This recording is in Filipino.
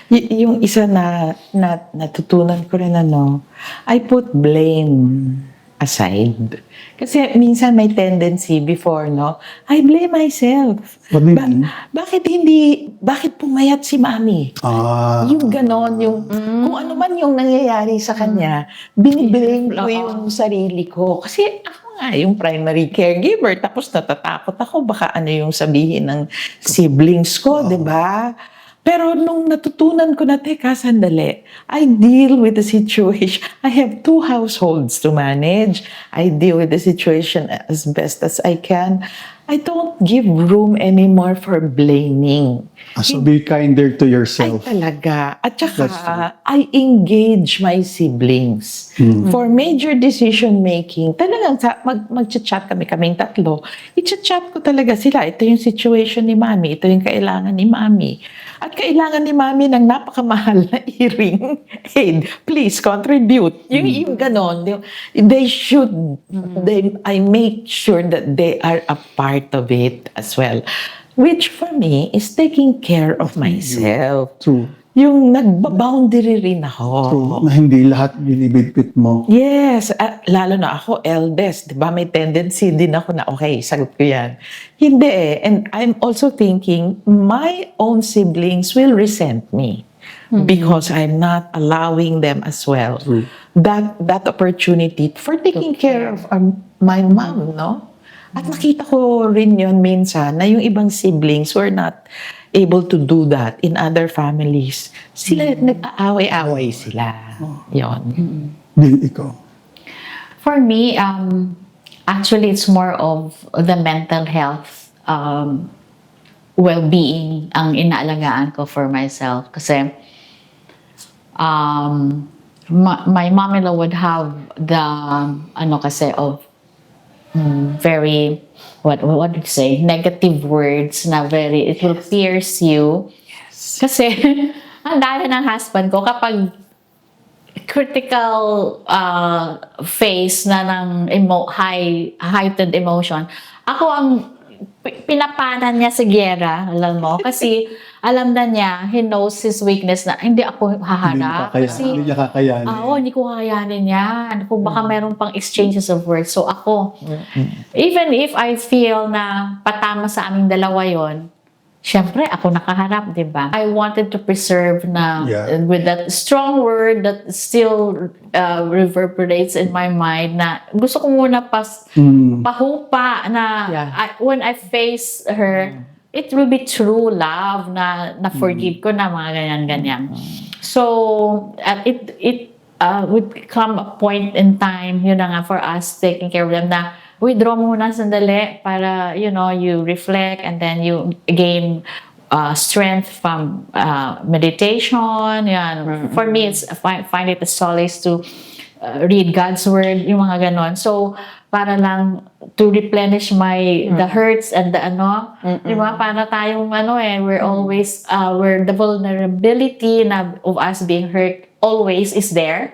Yung isa na natutunan ko rin I put blame aside. Kasi minsan may tendency before, I blame myself. What do you mean? Bakit pumayat si mami? Yung ganon, kung ano man yung nangyayari sa kanya, biniblame ko yung sarili ko. Kasi ako nga yung primary caregiver, tapos natatakot ako, baka ano yung sabihin ng siblings ko, di ba? Pero nung natutunan ko na, teka, sandali, I deal with the situation. I have 2 households to manage. I deal with the situation as best as I can. I don't give room anymore for blaming. So be kinder to Ay yourself. talaga. At That's saka, I engage my siblings. For major decision making, talagang mag-chat kaming tatlo. I-chat ko talaga sila. Ito yung situation ni mami. Ito yung kailangan ni mami. At kailangan ni mami ng napakamahal na hearing aid. Please, contribute. Yung ganon. They should, I make sure that they are a part of it as well. Which for me is taking care of myself. True. Yung nagba-boundary rin ako. True. Na hindi lahat binibitbit mo. Yes, lalo na ako, eldest, di ba? May tendency din ako na, okay, sagot ko yan. Hindi eh. And I'm also thinking, my own siblings will resent me because I'm not allowing them as well True. that opportunity for taking care of my mom, no? At nakita ko rin yun minsan na yung ibang siblings were not able to do that in other families. Sila, nag-aaway-aaway sila. Yun. Di, ikaw. For me, actually, it's more of the mental health well-being ang inaalagaan ko for myself. Kasi my mom-in-law would have the, very, what do you say, negative words na very, it will pierce you. Yes. Kasi, ang dahil ng husband ko, kapag critical phase na ng heightened emotion, ako ang pinapanan niya sa giyera, alam mo? Kasi alam na niya, he knows his weakness na hindi ako haharap. Hindi niya kakayanin. Hindi ko kakayanin yan. Kung baka meron pang exchanges of words. So ako, even if I feel na patama sa aming dalawa yon, syempre, ako nakaharap, di ba? I wanted to preserve na with that strong word that still reverberates in my mind na gusto ko muna pahupa na when I face her, it will be true love na forgive ko na mga ganyan-ganyan. So, it would come a point in time, yun na nga, for us taking care of them na withdraw muna sandali para, you reflect and then you gain strength from meditation. Yan. For me, it's find it a solace to read God's word, yung mga ganon. So, para lang to replenish the hurts and the di ba? Para tayong we're always, where the vulnerability of us being hurt always is there.